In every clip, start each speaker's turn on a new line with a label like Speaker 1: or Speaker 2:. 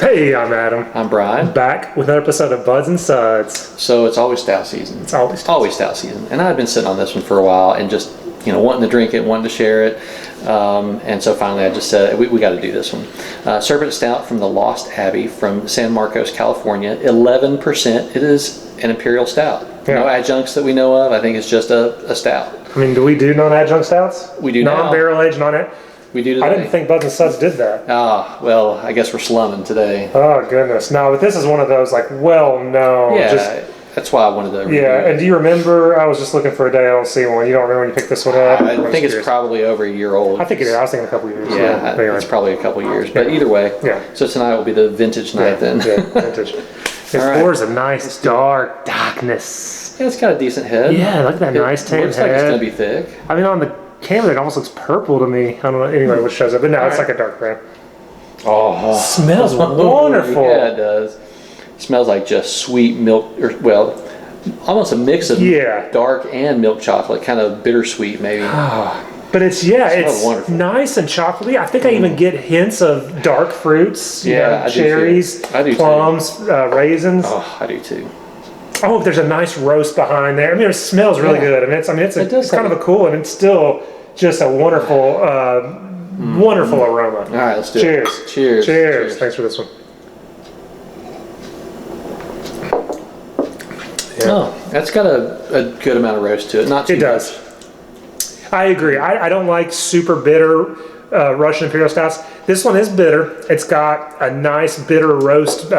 Speaker 1: Hey, I'm Adam.
Speaker 2: I'm Bryan.
Speaker 1: Back with another episode of Buds and Suds.
Speaker 2: So it's always stout season.
Speaker 1: It's always
Speaker 2: stout season. And I've been sitting on this one for a while and just, wanting to drink it, wanting to share it. And so finally I just said, we got to do this one. Serpent Stout from the Lost Abbey from San Marcos, California. 11%. It is an imperial stout.
Speaker 1: Yeah.
Speaker 2: No adjuncts that we know of. I think it's just a stout.
Speaker 1: I mean, do we do non-adjunct stouts?
Speaker 2: We do now.
Speaker 1: Non-barrel aged,
Speaker 2: We do today.
Speaker 1: I didn't think Buds and Suds did that.
Speaker 2: Well, I guess we're slumming today.
Speaker 1: Oh, goodness. No, but this is one of those, well-known.
Speaker 2: Yeah, that's why I wanted to review
Speaker 1: Yeah,
Speaker 2: it.
Speaker 1: and do you remember, I was just looking for a day, I don't see one. You don't remember when you picked this one up?
Speaker 2: I think it's probably over a year old.
Speaker 1: I think it is. I was thinking a couple years.
Speaker 2: Yeah,
Speaker 1: anyway.
Speaker 2: it's probably a couple years. But either way, so tonight will be the vintage night then.
Speaker 1: Yeah, vintage. It pours a nice darkness.
Speaker 2: Yeah, it's got a decent head.
Speaker 1: Yeah, look at that nice tan head.
Speaker 2: Looks like it's going to be thick.
Speaker 1: I mean, on the camera, it almost looks purple to me. I don't know anyway what shows up, but no, it's like a dark brown.
Speaker 2: Oh,
Speaker 1: smells wonderful.
Speaker 2: Yeah, it does. It smells like just sweet milk, almost a mix of dark and milk chocolate, kind of bittersweet maybe.
Speaker 1: But it's
Speaker 2: wonderful.
Speaker 1: Nice and chocolatey. I think I even get hints of dark fruits. Cherries, plums, raisins.
Speaker 2: Oh, I do too.
Speaker 1: Oh, there's a nice roast behind there. I mean, it smells really good. I mean, it's kind of a cool, and it's still just a wonderful, wonderful aroma.
Speaker 2: All right, let's do
Speaker 1: it.
Speaker 2: Cheers.
Speaker 1: Thanks for this one.
Speaker 2: Yeah. Oh, that's got a good amount of roast to it. Not too much.
Speaker 1: It does. I agree. I don't like super bitter Russian Imperial Stouts. This one is bitter. It's got a nice bitter roast,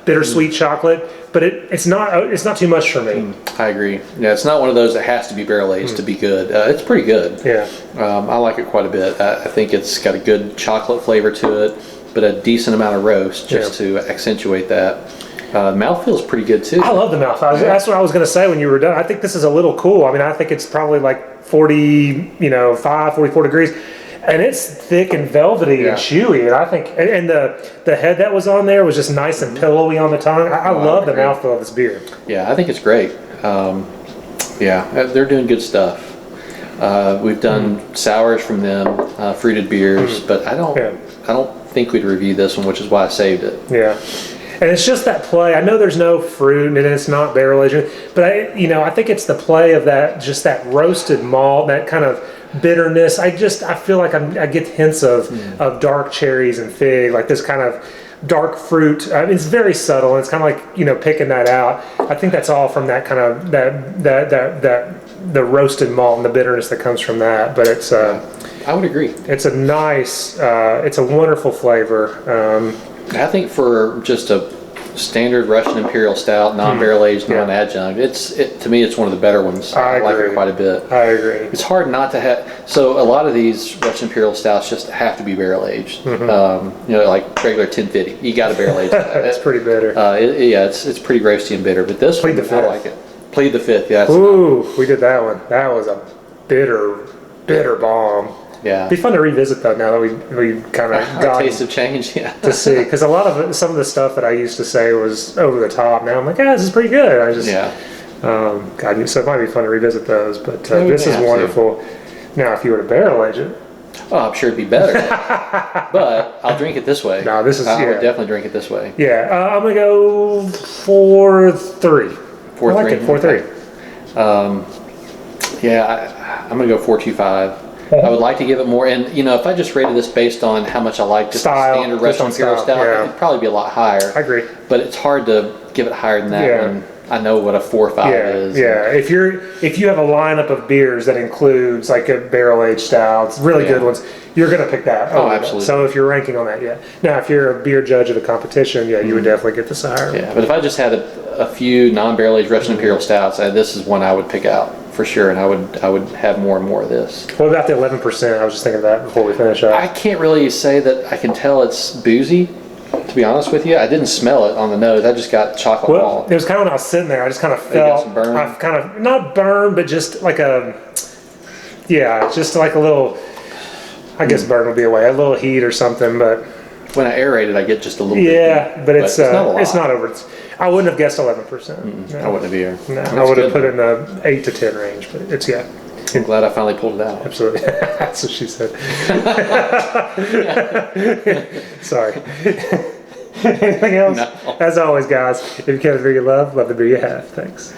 Speaker 1: bittersweet chocolate, but it's not too much for me.
Speaker 2: I agree. Yeah, it's not one of those that has to be barrel aged to be good. It's pretty good.
Speaker 1: Yeah.
Speaker 2: I like it quite a bit. I think it's got a good chocolate flavor to it, but a decent amount of roast just to accentuate that. Mouthfeel is pretty good too.
Speaker 1: I love the mouthfeel. That's what I was going to say when you were done. I think this is a little cool. I mean, I think it's probably like 44 degrees. And it's thick and velvety and chewy. And I think, and the head that was on there was just nice and pillowy on the tongue. I love the mouthfeel of this beer.
Speaker 2: Yeah, I think it's great. They're doing good stuff. We've done sours from them, fruited beers, but I don't think we'd review this one, which is why I saved it.
Speaker 1: Yeah. And it's just that play. I know there's no fruit and it's not barrel aged, but I think it's the play of that roasted malt, that kind of bitterness. I feel like I get hints of dark cherries and fig, like this kind of dark fruit. I mean, it's very subtle, and it's kind of like picking that out. I think that's all from that kind of the roasted malt and the bitterness that comes from that. But it's
Speaker 2: I would agree.
Speaker 1: It's a nice, it's a wonderful flavor.
Speaker 2: I think for just a standard Russian Imperial Stout, non-barrel aged, non-adjunct, to me it's one of the better ones. I like it quite a bit.
Speaker 1: I agree.
Speaker 2: It's hard not to have. So a lot of these Russian Imperial Stouts just have to be barrel aged. Like regular 1050, you got to barrel age that.
Speaker 1: It's pretty bitter.
Speaker 2: It's pretty roasty and bitter. But this one, I like it. Plead the Fifth. Yeah.
Speaker 1: Ooh, we did that one. That was a bitter bomb.
Speaker 2: Yeah.
Speaker 1: It'd be fun to revisit though, now that we kind of got
Speaker 2: taste of change, to
Speaker 1: see, because a lot of it, some of the stuff that I used to say was over the top. Now I'm like, this is pretty good. So it might be fun to revisit those, but this is wonderful. Now, if you were to barrel age it,
Speaker 2: I'm sure it'd be better, but I'll drink it this way.
Speaker 1: No, this is.
Speaker 2: I would definitely drink it this way.
Speaker 1: Yeah, I'm gonna go 4.3.
Speaker 2: 4.3.
Speaker 1: I like it.
Speaker 2: 4.3. I'm gonna go 4.25. I would like to give it more, and if I just rated this based on how much I like just the standard Russian Imperial Stout, it'd probably be a lot higher.
Speaker 1: I agree.
Speaker 2: But it's hard to give it higher than that when I know what a 4.5 is.
Speaker 1: Yeah, if you have a lineup of beers that includes like a barrel aged stouts, really good ones, you're gonna pick that.
Speaker 2: Oh, absolutely.
Speaker 1: So if you're ranking on that, Now, if you're a beer judge of the competition, you would definitely get this higher.
Speaker 2: Yeah, but if I just had a few non-barrel aged Russian Imperial Stouts, this is one I would pick out for sure, and I would have more and more of this.
Speaker 1: What about the 11%? I was just thinking of that before we finish up.
Speaker 2: I can't really say that I can tell it's boozy, to be honest with you. I didn't smell it on the nose. I just got chocolate malt.
Speaker 1: It was kind of when I was sitting there, I just kind of felt, I kind of, not burned, but just like just like a little, I guess burn would be a way, a little heat or something, but.
Speaker 2: When I aerate it, I get just a little
Speaker 1: bit. But it's not over. I wouldn't have guessed 11%.
Speaker 2: No. I wouldn't have either.
Speaker 1: No, I would have put in the 8 to 10 range, but it's
Speaker 2: I'm glad I finally pulled it out.
Speaker 1: Absolutely. That's what she said. Sorry. Anything else?
Speaker 2: No.
Speaker 1: As always, guys, if you care the beer you love the beer you have. Thanks.